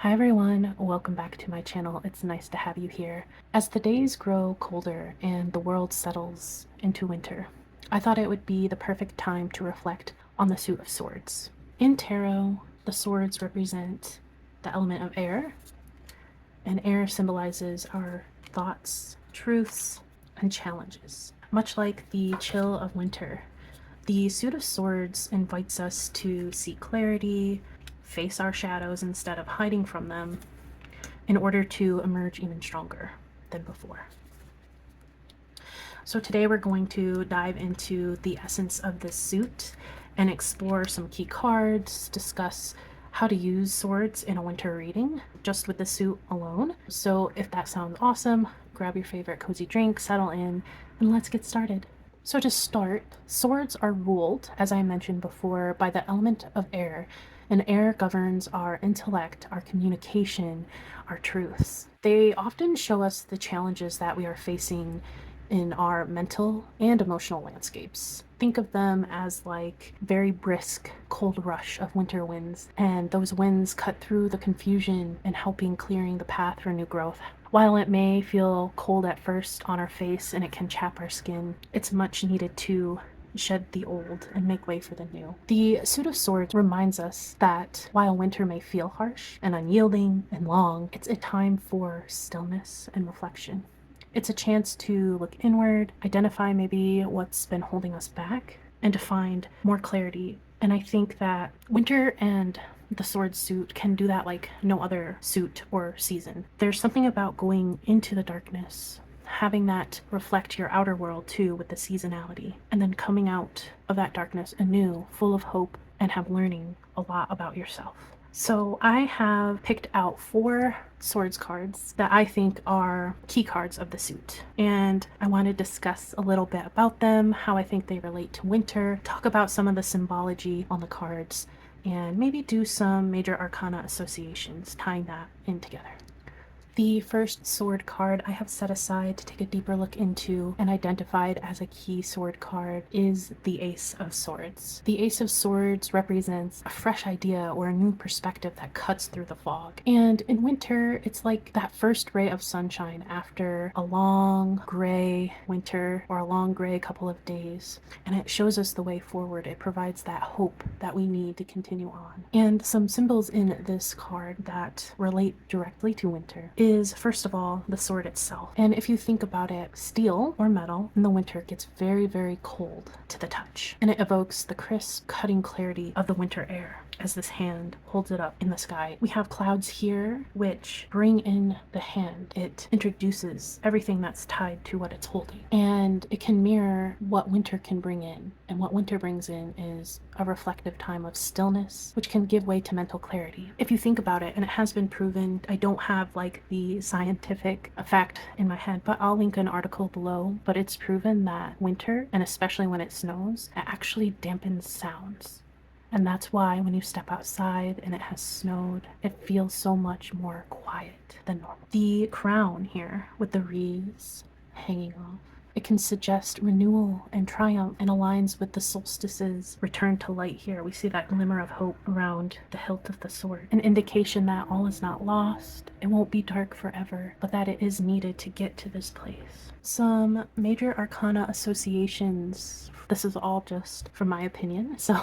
Hi everyone, welcome back to my channel. It's nice to have you here. As the days grow colder and the world settles into winter, I thought it would be the perfect time to reflect on the Suit of Swords. In tarot, the swords represent the element of air, and air symbolizes our thoughts, truths, and challenges. Much like the chill of winter, the Suit of Swords invites us to seek clarity, face our shadows instead of hiding from them, in order to emerge even stronger than before. So today we're going to dive into the essence of this suit and explore some key cards, discuss how to use swords in a winter reading just with the suit alone. So if that sounds awesome, grab your favorite cozy drink, settle in, and let's get started. So to start, swords are ruled, as I mentioned before, by the element of air, and air governs our intellect, our communication, our truths. They often show us the challenges that we are facing in our mental and emotional landscapes. Think of them as like very brisk, cold rush of winter winds, and those winds cut through the confusion and helping clearing the path for new growth. While it may feel cold at first on our face and it can chap our skin, it's much needed to shed the old and make way for the new. The Suit of Swords reminds us that while winter may feel harsh and unyielding and long, it's a time for stillness and reflection. It's a chance to look inward, identify maybe what's been holding us back, and to find more clarity. And I think that winter and the sword suit can do that like no other suit or season. There's something about going into the darkness, having that reflect your outer world too with the seasonality, and then coming out of that darkness anew, full of hope, and have learning a lot about yourself. So I have picked out 4 swords cards that I think are key cards of the suit, and I want to discuss a little bit about them, how I think they relate to winter, talk about some of the symbology on the cards, and maybe do some major arcana associations, tying that in together. The first sword card I have set aside to take a deeper look into and identified as a key sword card is the Ace of Swords. The Ace of Swords represents a fresh idea or a new perspective that cuts through the fog. And in winter, it's like that first ray of sunshine after a long gray winter or a long gray couple of days. And it shows us the way forward. It provides that hope that we need to continue on. And some symbols in this card that relate directly to winter is, first of all, the sword itself. And if you think about it, steel or metal in the winter gets very, very cold to the touch. And it evokes the crisp, cutting clarity of the winter air as this hand holds it up in the sky. We have clouds here which bring in the hand. It introduces everything that's tied to what it's holding. And it can mirror what winter can bring in. And what winter brings in is a reflective time of stillness, which can give way to mental clarity. If you think about it, and it has been proven, I don't have like the scientific fact in my head, but I'll link an article below, but it's proven that winter, and especially when it snows, it actually dampens sounds. And that's why when you step outside and it has snowed, it feels so much more quiet than normal. The crown here with the wreaths hanging off, it can suggest renewal and triumph and aligns with the solstice's return to light here. We see that glimmer of hope around the hilt of the sword, an indication that all is not lost, it won't be dark forever, but that it is needed to get to this place. Some major arcana associations. This is all just from my opinion, so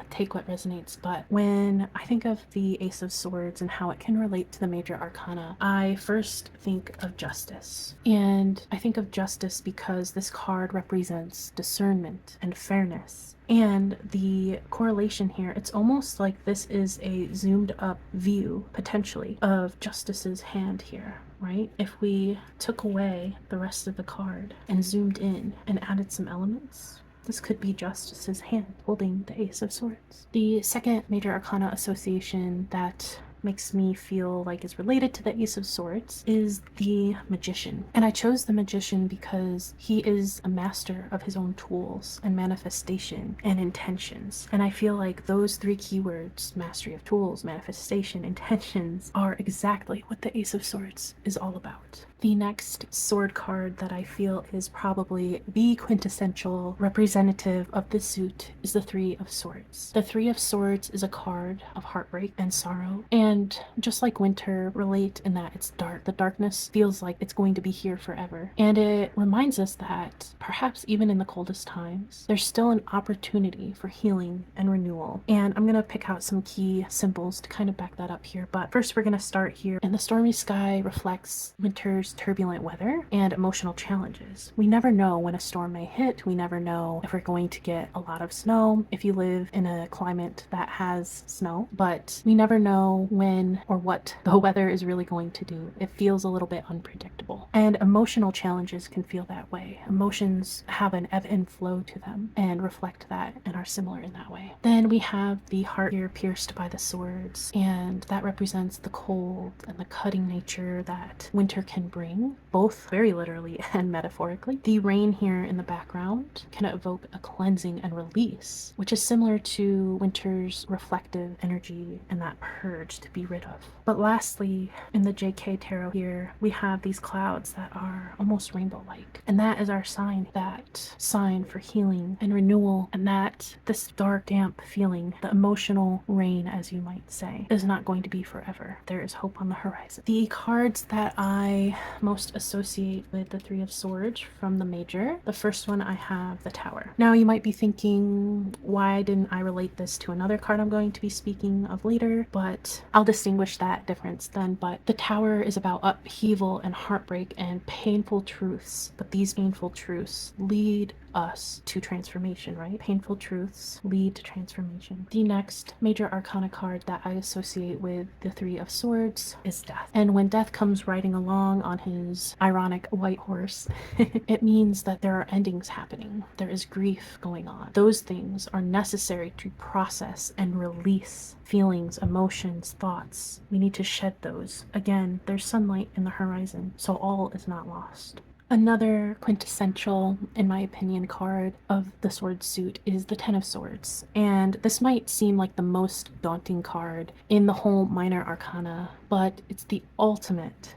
take what resonates. But when I think of the Ace of Swords and how it can relate to the major arcana, I first think of justice. And I think of justice because this card represents discernment and fairness. And the correlation here, it's almost like this is a zoomed up view, potentially, of Justice's hand here, right? If we took away the rest of the card and zoomed in and added some elements, this could be Justice's hand holding the Ace of Swords. The second major arcana association that makes me feel like is related to the Ace of Swords is the Magician. And I chose the Magician because he is a master of his own tools and manifestation and intentions. And I feel like those 3 keywords, mastery of tools, manifestation, intentions, are exactly what the Ace of Swords is all about. The next sword card that I feel is probably the quintessential representative of the suit is the Three of Swords. The Three of Swords is a card of heartbreak and sorrow, and just like winter, relate in that it's dark. The darkness feels like it's going to be here forever, and it reminds us that perhaps even in the coldest times, there's still an opportunity for healing and renewal. And I'm going to pick out some key symbols to kind of back that up here, but first we're going to start here. And the stormy sky reflects winter's turbulent weather and emotional challenges. We never know when a storm may hit. We never know if we're going to get a lot of snow if you live in a climate that has snow, but we never know when or what the weather is really going to do. It feels a little bit unpredictable. And emotional challenges can feel that way. Emotions have an ebb and flow to them and reflect that and are similar in that way. Then we have the heart here pierced by the swords, and that represents the cold and the cutting nature that winter can bring, both very literally and metaphorically. The rain here in the background can evoke a cleansing and release, which is similar to winter's reflective energy and that purge to be rid of. But lastly, in the JK Tarot here, we have these clouds that are almost rainbow-like, and that is our sign, that sign for healing and renewal, and that this dark, damp feeling, the emotional rain, as you might say, is not going to be forever. There is hope on the horizon. The cards that I most associate with the Three of Swords from the major, the first one I have the Tower. Now you might be thinking, why didn't I relate this to another card I'm going to be speaking of later? But I'll distinguish that difference then. But the Tower is about upheaval and heartbreak and painful truths, but these painful truths lead us to transformation, right? Painful truths lead to transformation. The next major arcana card that I associate with the Three of Swords is Death. And when Death comes riding along on his ironic white horse, it means that there are endings happening. There is grief going on. Those things are necessary to process and release feelings, emotions, thoughts. We need to shed those. Again, there's sunlight in the horizon, so all is not lost. Another quintessential, in my opinion, card of the sword suit is the Ten of Swords. And this might seem like the most daunting card in the whole minor arcana, but it's the ultimate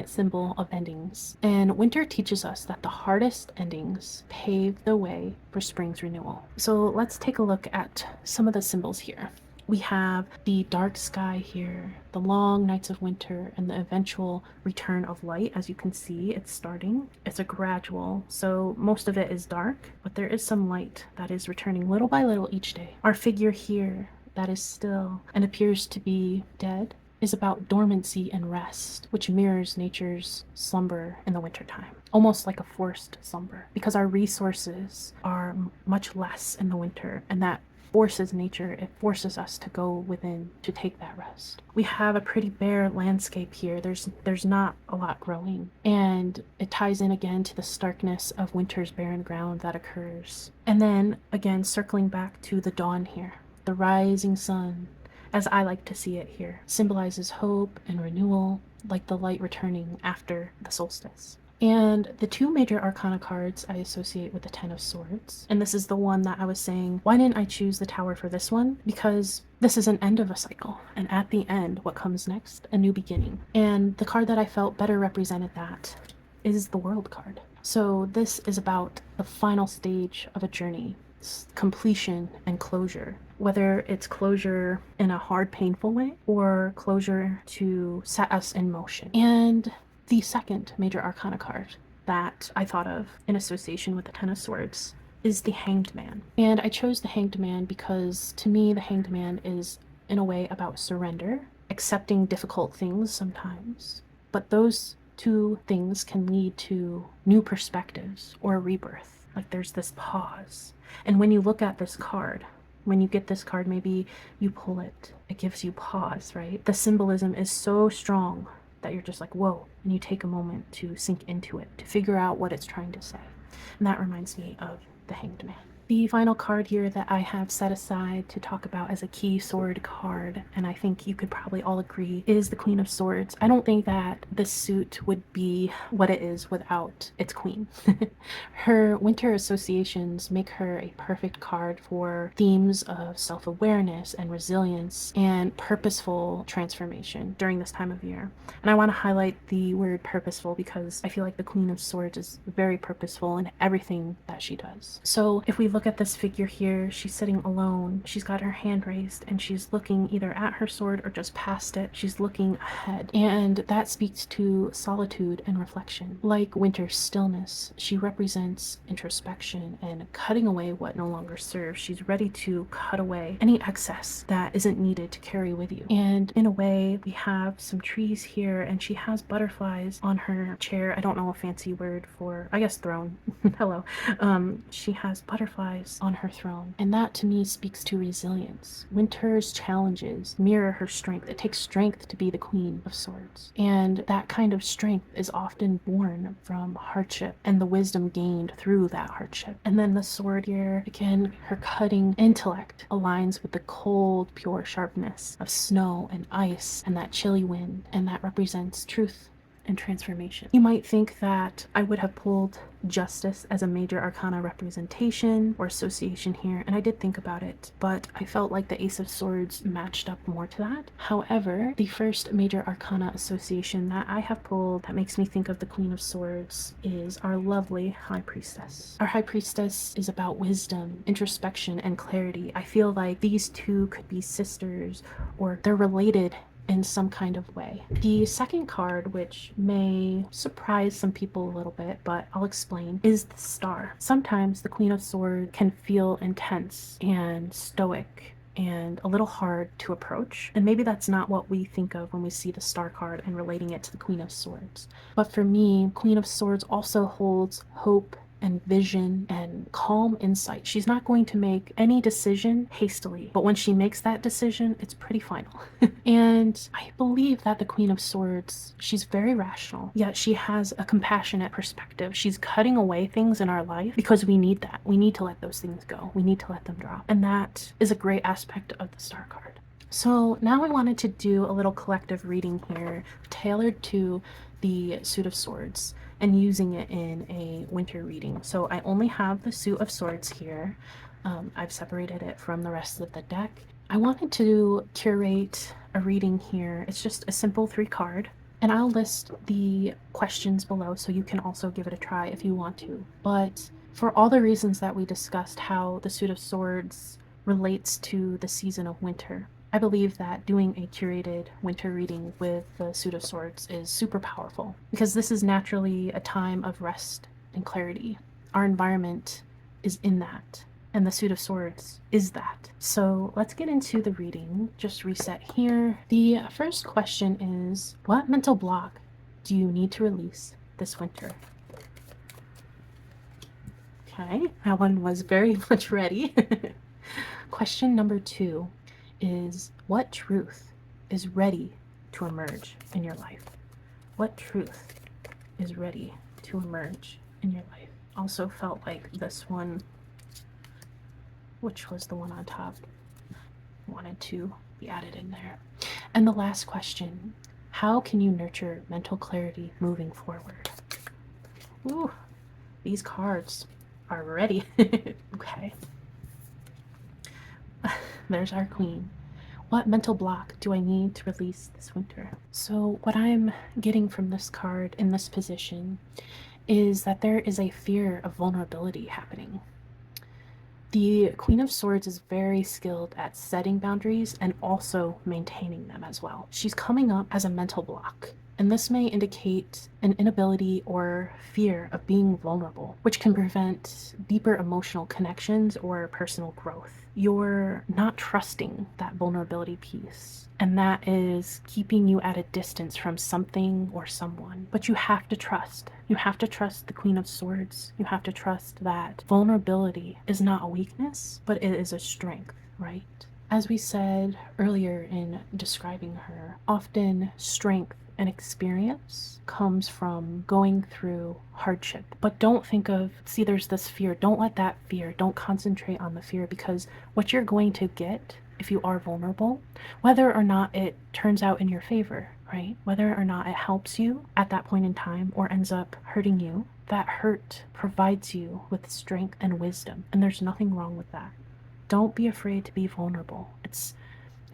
symbol of endings. And winter teaches us that the hardest endings pave the way for spring's renewal. So let's take a look at some of the symbols here. We have the dark sky here, the long nights of winter, and the eventual return of light. As you can see, it's starting. It's a gradual, so most of it is dark, but there is some light that is returning little by little each day. Our figure here that is still and appears to be dead is about dormancy and rest, which mirrors nature's slumber in the wintertime, almost like a forced slumber, because our resources are much less in the winter, and that forces nature, it forces us to go within to take that rest. We have a pretty bare landscape here. There's not a lot growing, and it ties in again to the starkness of winter's barren ground that occurs. And then again, circling back to the dawn here, the rising sun, as I like to see it here, symbolizes hope and renewal, like the light returning after the solstice. And the two major arcana cards I associate with the Ten of Swords, and this is the one that I was saying, why didn't I choose the Tower for this one? Because this is an end of a cycle, and at the end, what comes next? A new beginning. And the card that I felt better represented that is the World card. So this is about the final stage of a journey, completion and closure. Whether it's closure in a hard, painful way, or closure to set us in motion. And the second major arcana card that I thought of in association with the Ten of Swords is the Hanged Man. And I chose the Hanged Man because to me the Hanged Man is in a way about surrender, accepting difficult things sometimes, but those two things can lead to new perspectives or a rebirth. Like there's this pause. And when you look at this card, when you get this card, maybe you pull it, it gives you pause, right? The symbolism is so strong that you're just like, whoa, and you take a moment to sink into it, to figure out what it's trying to say. And that reminds me of the Hanged Man. The final card here that I have set aside to talk about as a key sword card, and I think you could probably all agree, is the Queen of Swords. I don't think that this suit would be what it is without its queen. Her winter associations make her a perfect card for themes of self-awareness and resilience and purposeful transformation during this time of year. And I want to highlight the word purposeful because I feel like the Queen of Swords is very purposeful in everything that she does. So if we look at this figure here, she's sitting alone. She's got her hand raised and she's looking either at her sword or just past it. She's looking ahead. And that speaks to solitude and reflection. Like winter's stillness, she represents introspection and cutting away what no longer serves. She's ready to cut away any excess that isn't needed to carry with you. And in a way, we have some trees here and she has butterflies on her chair. I don't know a fancy word for, I guess, throne. Hello. She has butterflies on her throne. And that to me speaks to resilience. Winter's challenges mirror her strength. It takes strength to be the Queen of Swords. And that kind of strength is often born from hardship and the wisdom gained through that hardship. And then the sword here, again, her cutting intellect aligns with the cold, pure sharpness of snow and ice and that chilly wind, and that represents truth and transformation. You might think that I would have pulled justice as a major arcana representation or association here, and I did think about it, but I felt like the Ace of Swords matched up more to that. However, the first major arcana association that I have pulled that makes me think of the Queen of Swords is our lovely High Priestess. Our High Priestess is about wisdom, introspection, and clarity. I feel like these two could be sisters, or they're related in some kind of way. The second card, which may surprise some people a little bit, but I'll explain, is the Star. Sometimes the Queen of Swords can feel intense and stoic and a little hard to approach. And maybe that's not what we think of when we see the Star card and relating it to the Queen of Swords. But for me, Queen of Swords also holds hope and vision and calm insight. She's not going to make any decision hastily, but when she makes that decision, it's pretty final. And I believe that the Queen of Swords, she's very rational, yet she has a compassionate perspective. She's cutting away things in our life because we need that. We need to let those things go. We need to let them drop. And that is a great aspect of the Star card. So now I wanted to do a little collective reading here, tailored to the Suit of Swords and using it in a winter reading. So I only have the Suit of Swords here. I've separated it from the rest of the deck. I wanted to curate a reading here. It's just a simple 3-card, and I'll list the questions below so you can also give it a try if you want to. But for all the reasons that we discussed, how the Suit of Swords relates to the season of winter, I believe that doing a curated winter reading with the Suit of Swords is super powerful because this is naturally a time of rest and clarity. Our environment is in that, and the Suit of Swords is that. So let's get into the reading. Just reset here. The first question is, what mental block do you need to release this winter? Okay, that one was very much ready. Question number 2 is, what truth is ready to emerge in your life? What truth is ready to emerge in your life? Also felt like this one, which was the one on top, wanted to be added in there. And the last question, how can you nurture mental clarity moving forward? Ooh, these cards are ready. Okay. There's our queen. What mental block do I need to release this winter? So what I'm getting from this card in this position is that there is a fear of vulnerability happening. The Queen of Swords is very skilled at setting boundaries and also maintaining them as well. She's coming up as a mental block, and this may indicate an inability or fear of being vulnerable, which can prevent deeper emotional connections or personal growth. You're not trusting that vulnerability piece, and that is keeping you at a distance from something or someone. But you have to trust. You have to trust the Queen of Swords. You have to trust that vulnerability is not a weakness, but it is a strength, right? As we said earlier in describing her, often strength and experience comes from going through hardship. But don't think of, see, there's this fear. Don't let that fear, don't concentrate on the fear, because what you're going to get if you are vulnerable, whether or not it turns out in your favor, right? Whether or not it helps you at that point in time or ends up hurting you, that hurt provides you with strength and wisdom. And there's nothing wrong with that. Don't be afraid to be vulnerable. It's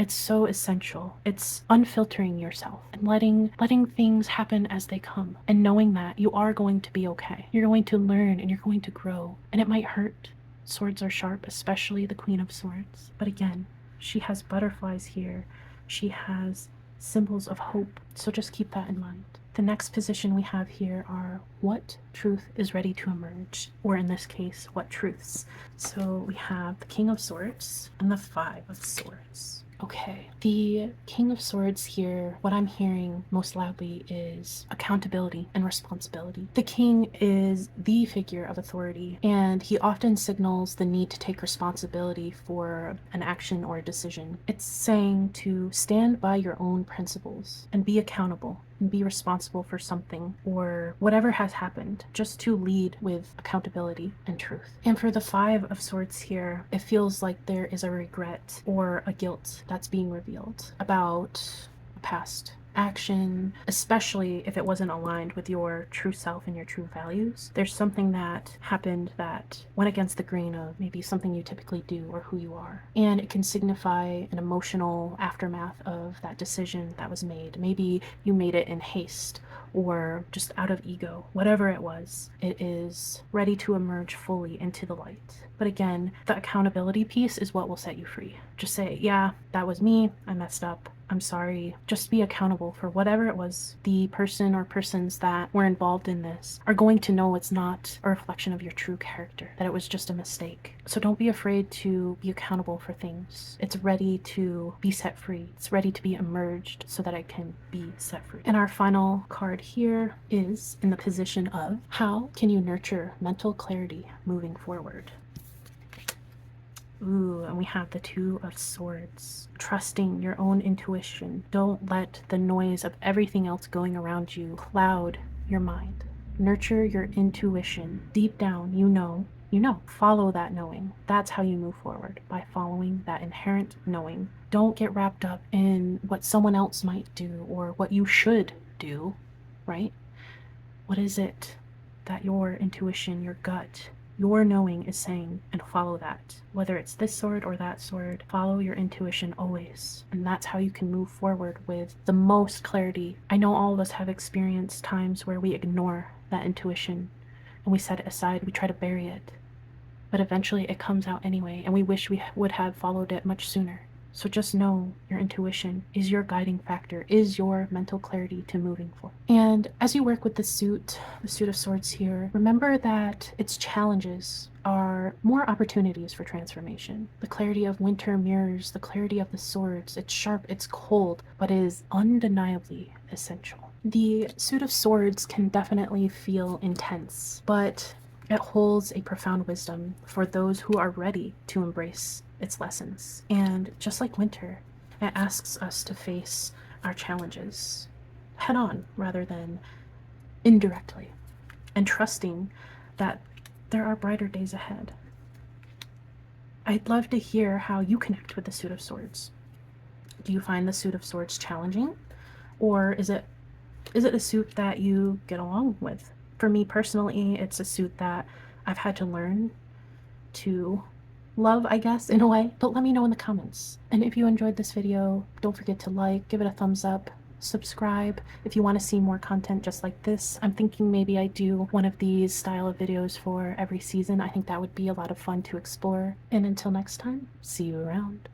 so essential. It's unfiltering yourself and letting things happen as they come, and knowing that you are going to be okay. You're going to learn and you're going to grow, and it might hurt. Swords are sharp, especially the Queen of Swords. But again, she has butterflies here. She has symbols of hope. So just keep that in mind. The next position we have here are what truth is ready to emerge, or in this case, what truths. So we have the King of Swords and the Five of Swords. Okay, the King of Swords here, what I'm hearing most loudly is accountability and responsibility. The king is the figure of authority, and he often signals the need to take responsibility for an action or a decision. It's saying to stand by your own principles and be accountable and be responsible for something or whatever has happened, just to lead with accountability and truth. And for the Five of Swords here, it feels like there is a regret or a guilt that's being revealed about a past action, especially if it wasn't aligned with your true self and your true values. There's something that happened that went against the grain of maybe something you typically do or who you are. And it can signify an emotional aftermath of that decision that was made. Maybe you made it in haste or just out of ego. Whatever it was, it is ready to emerge fully into the light. But again, the accountability piece is what will set you free. Just say, yeah, that was me. I messed up. I'm sorry. Just be accountable for whatever it was. The person or persons that were involved in this are going to know it's not a reflection of your true character, that it was just a mistake. So don't be afraid to be accountable for things. It's ready to be set free. It's ready to be emerged so that it can be set free. And our final card here is in the position of how can you nurture mental clarity moving forward? Ooh, and we have the Two of Swords. Trusting your own intuition. Don't let the noise of everything else going around you cloud your mind. Nurture your intuition. Deep down, you know. Follow that knowing. That's how you move forward, by following that inherent knowing. Don't get wrapped up in what someone else might do or what you should do, right? What is it that your intuition, your gut, your knowing is saying, and follow that. Whether it's this sword or that sword, follow your intuition always. And that's how you can move forward with the most clarity. I know all of us have experienced times where we ignore that intuition and we set it aside, we try to bury it. But eventually it comes out anyway, and we wish we would have followed it much sooner. So just know your intuition is your guiding factor, is your mental clarity to moving forward. And as you work with the Suit of Swords here, remember that its challenges are more opportunities for transformation. The clarity of winter mirrors the clarity of the swords. It's sharp, it's cold, but is undeniably essential. The Suit of Swords can definitely feel intense, but it holds a profound wisdom for those who are ready to embrace its lessons. And just like winter, it asks us to face our challenges head on rather than indirectly, and trusting that there are brighter days ahead. I'd love to hear how you connect with the Suit of Swords. Do you find the Suit of Swords challenging, or is it a suit that you get along with? For me personally, it's a suit that I've had to learn to love, I guess, in a way. But let me know in the comments. And if you enjoyed this video, don't forget to like, give it a thumbs up, subscribe if you want to see more content just like this. I'm thinking maybe I do one of these style of videos for every season. I think that would be a lot of fun to explore. And until next time, see you around.